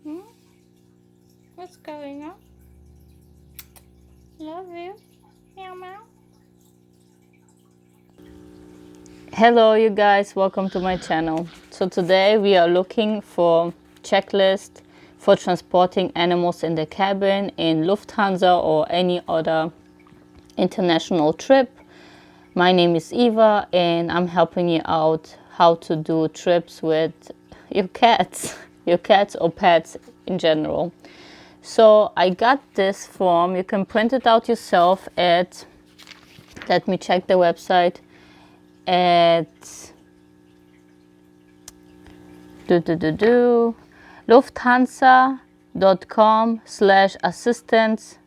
Hmm? What's going on? Love you. Meow meow. Hello you guys, welcome to my channel. So today we are looking for checklist for transporting animals in the cabin in Lufthansa or any other international trip. My name is Eva and I'm helping you out how to do trips with your cats, your cats or pets in general. So I got this form. You can print it out yourself at, let me check the website, at lufthansa.com/assistance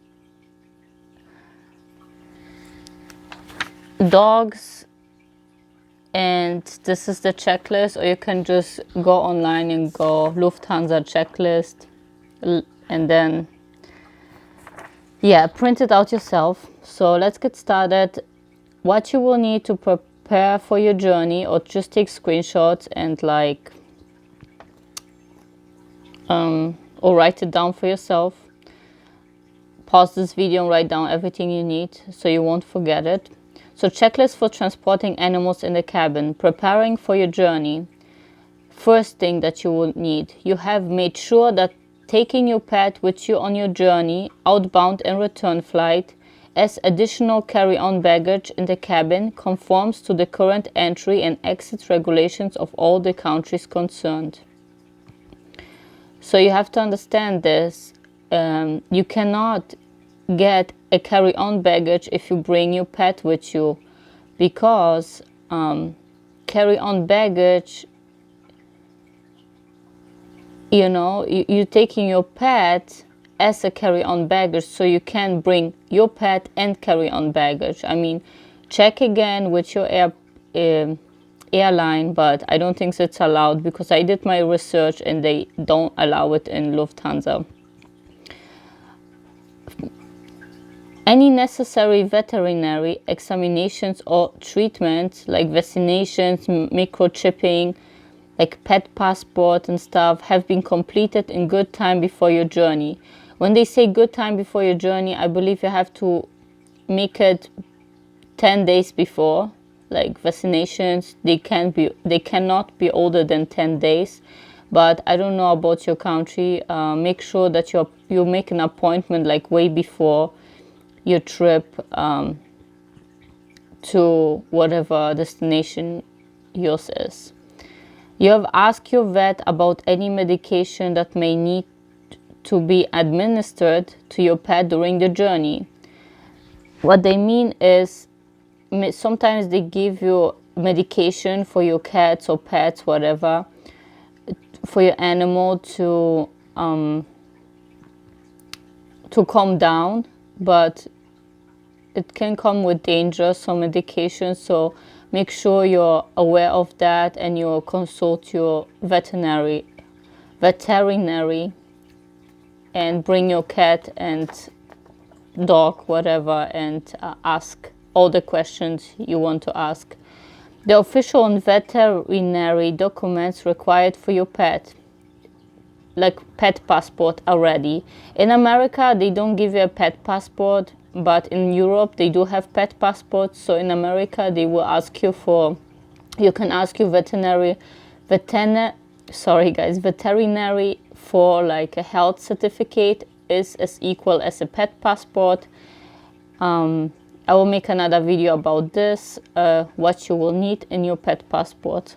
dogs, and this is the checklist, or you can just go online and go Lufthansa checklist and then print it out yourself. So let's get started. What you will need to prepare for your journey, or just take screenshots and or write it down for yourself. Pause this video and write down everything you need so you won't forget it. So checklist for transporting animals in the cabin, preparing for your journey. First thing that you will need, you have made sure that taking your pet with you on your journey, outbound and return flight, as additional carry-on baggage in the cabin conforms to the current entry and exit regulations of all the countries concerned. So you have to understand this. You cannot get a carry-on baggage if you bring your pet with you, because carry-on baggage, you're taking your pet as a carry-on baggage, so you can bring your pet and carry-on baggage. I mean, check again with your airline, but I don't think it's allowed, because I did my research and they don't allow it in Lufthansa. Any necessary veterinary examinations or treatments, like vaccinations, microchipping, like pet passport and stuff, have been completed in good time before your journey. When they say good time before your journey, I believe you have to make it 10 days before. Like vaccinations, they cannot be older than 10 days. But I don't know about your country. Make sure that you make an appointment like way before your trip to whatever destination yours is. You have asked your vet about any medication that may need to be administered to your pet during the journey. What they mean is, sometimes they give you medication for your cats or pets, whatever, for your animal to calm down, but it can come with danger, some medication. So make sure you're aware of that and you consult your veterinary and bring your cat and dog, whatever, and ask all the questions you want to ask. The official and veterinary documents required for your pet, like pet passport, are ready. In America, they don't give you a pet passport, but in Europe they do have pet passports. So in America they will ask you for, you can ask your veterinary for like a health certificate is as equal as a pet passport. I will make another video about this, what you will need in your pet passport.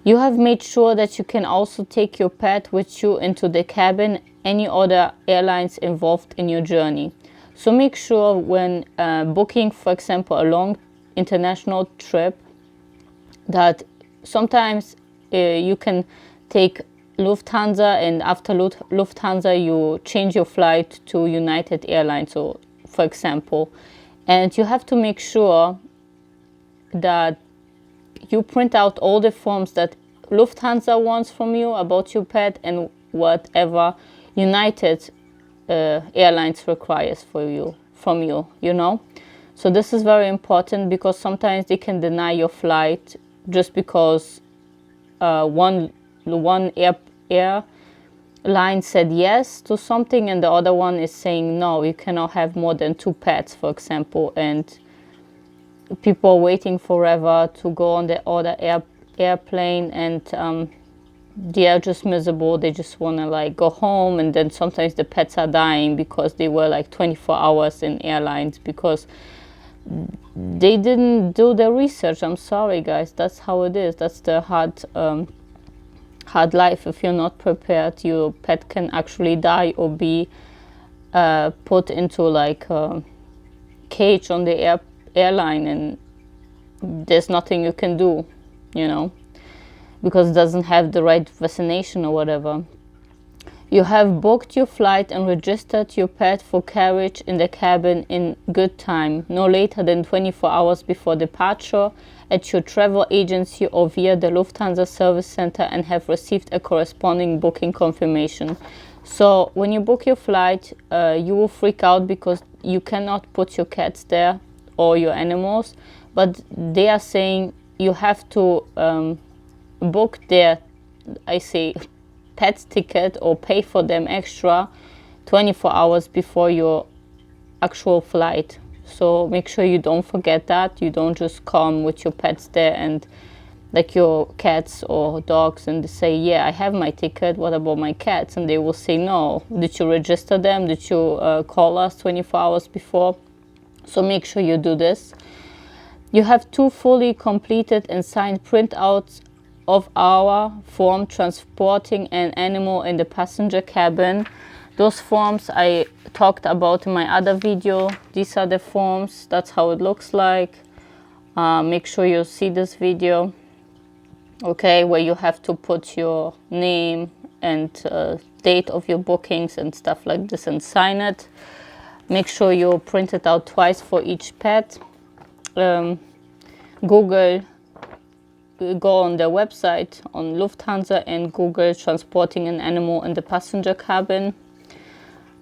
You have made sure that you can also take your pet with you into the cabin, any other airlines involved in your journey. So make sure when booking, for example, a long international trip, that sometimes you can take Lufthansa, and after Lufthansa you change your flight to United Airlines, so for example, and you have to make sure that you print out all the forms that Lufthansa wants from you about your pet and whatever United Airlines requires from you, So this is very important, because sometimes they can deny your flight just because one line said yes to something and the other one is saying no, you cannot have more than 2 pets, for example, and people are waiting forever to go on the other airplane, and they are just miserable. They just want to like go home, and then sometimes the pets are dying because they were like 24 hours in airlines because they didn't do the research. I'm sorry guys, that's how it is. That's the hard life. If you're not prepared, your pet can actually die or be put into like a cage on the airline, and there's nothing you can do, you know, because it doesn't have the right vaccination or whatever. You have booked your flight and registered your pet for carriage in the cabin in good time, no later than 24 hours before departure, at your travel agency or via the Lufthansa service center, and have received a corresponding booking confirmation. So when you book your flight, you will freak out because you cannot put your cats there or your animals, but they are saying you have to book their, I say, pet ticket or pay for them extra 24 hours before your actual flight. So make sure you don't forget that. You don't just come with your pets there and like your cats or dogs and they say, yeah, I have my ticket, what about my cats? And they will say, no, did you register them? Did you call us 24 hours before? So make sure you do this. You have 2 fully completed and signed printouts of our form transporting an animal in the passenger cabin. Those forms I talked about in my other video. These are the forms. That's how it looks like. Make sure you see this video, okay, where you have to put your name and date of your bookings and stuff like this and sign it. Make sure you print it out twice for each pet. Go on their website on Lufthansa and Google transporting an animal in the passenger cabin.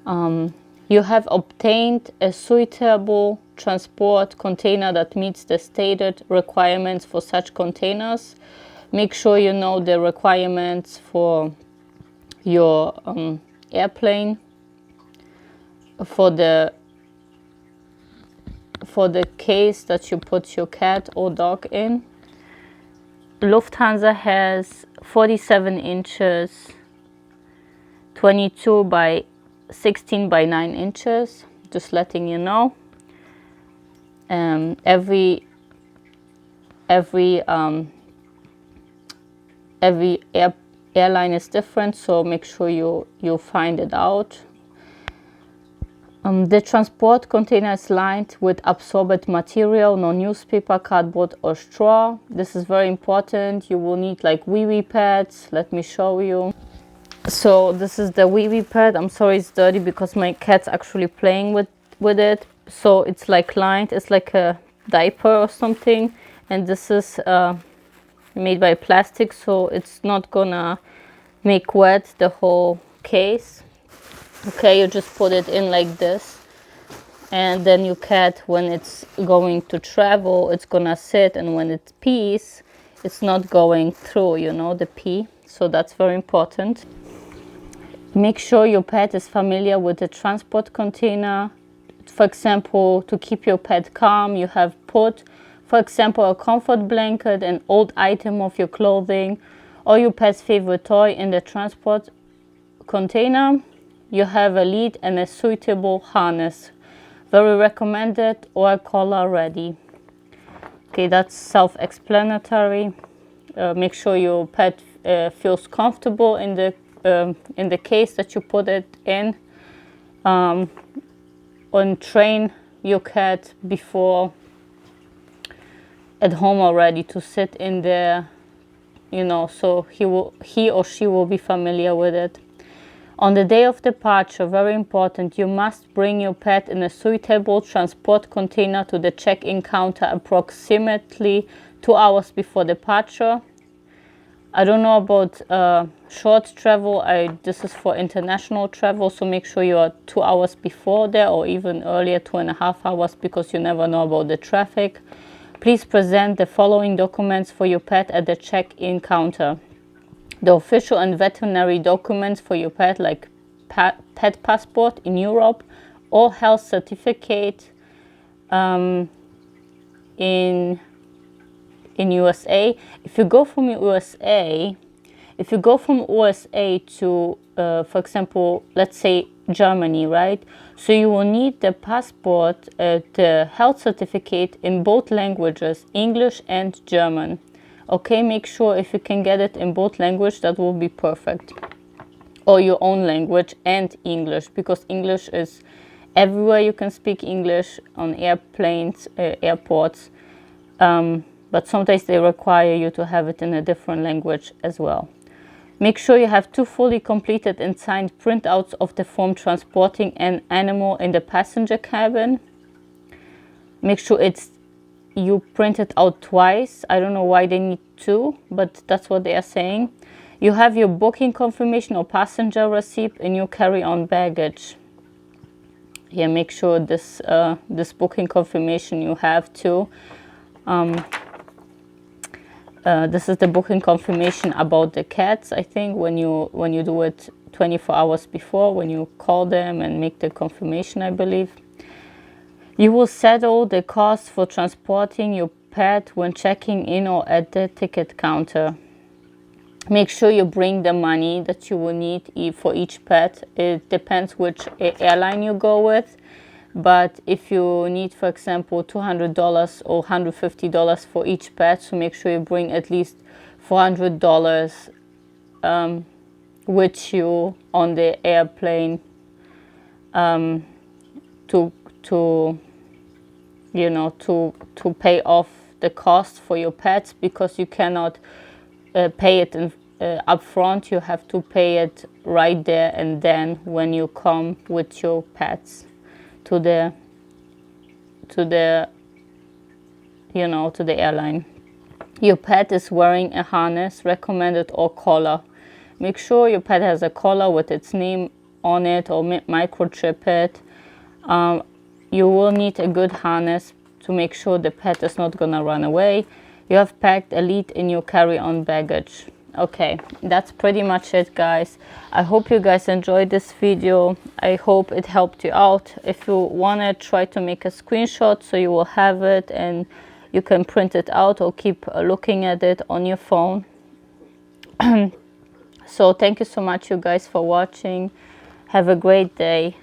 You have obtained a suitable transport container that meets the stated requirements for such containers. Make sure you know the requirements for your airplane, for the case that you put your cat or dog in. Lufthansa has 47 inches, 22 by 16 by 9 inches, just letting you know. Every airline is different, so make sure you find it out. The transport container is lined with absorbent material, no newspaper, cardboard or straw. This is very important. You will need like wee-wee pads. Let me show you. So this is the wee-wee pad. I'm sorry it's dirty because my cat's actually playing with it. So it's like lined, it's like a diaper or something. And this is made by plastic, so it's not gonna make wet the whole case. Okay, you just put it in like this, and then your cat, when it's going to travel, it's gonna sit, and when it pees, it's not going through, you know, the pee. So that's very important. Make sure your pet is familiar with the transport container. For example, to keep your pet calm, you have put, for example, a comfort blanket, an old item of your clothing, or your pet's favorite toy in the transport container. You have a lead and a suitable harness, very recommended, or a collar ready. Okay, that's self-explanatory. Make sure your pet feels comfortable in the case that you put it in. And train your cat before at home already to sit in there, you know, so he or she will be familiar with it. On the day of departure, very important, you must bring your pet in a suitable transport container to the check-in counter approximately 2 hours before departure. I don't know about short travel. This is for international travel, so make sure you are 2 hours before there, or even earlier, 2.5 hours, because you never know about the traffic. Please present the following documents for your pet at the check-in counter: the official and veterinary documents for your pet, like pet passport in Europe or health certificate in USA. If you go from USA, to, for example, let's say Germany, right? So you will need the passport, the health certificate in both languages, English and German. Okay, make sure if you can get it in both languages, that will be perfect. Or your own language and English, because English is everywhere. You can speak English on airplanes, airports, but sometimes they require you to have it in a different language as well. Make sure you have 2 fully completed and signed printouts of the form transporting an animal in the passenger cabin. Make sure you print it out twice. I don't know why they need 2, but that's what they are saying. You have your booking confirmation or passenger receipt in your carry-on baggage. Yeah, make sure this booking confirmation you have too. This is the booking confirmation about the cats. I think when you do it 24 hours before, when you call them and make the confirmation, I believe. You will settle the cost for transporting your pet when checking in or at the ticket counter. Make sure you bring the money that you will need for each pet. It depends which airline you go with. But if you need, for example, $200 or $150 for each pet, so make sure you bring at least $400 with you on the airplane to pay off the cost for your pets, because you cannot pay it up front. You have to pay it right there and then when you come with your pets to the airline. Your pet is wearing a harness, recommended, or collar. Make sure your pet has a collar with its name on it, or microchip it. You will need a good harness to make sure the pet is not gonna run away. You have packed a lead in your carry-on baggage. Okay, that's pretty much it, guys. I hope you guys enjoyed this video. I hope it helped you out. If you want to try to make a screenshot so you will have it and you can print it out or keep looking at it on your phone. So thank you so much, you guys, for watching. Have a great day.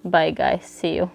Bye, guys. See you.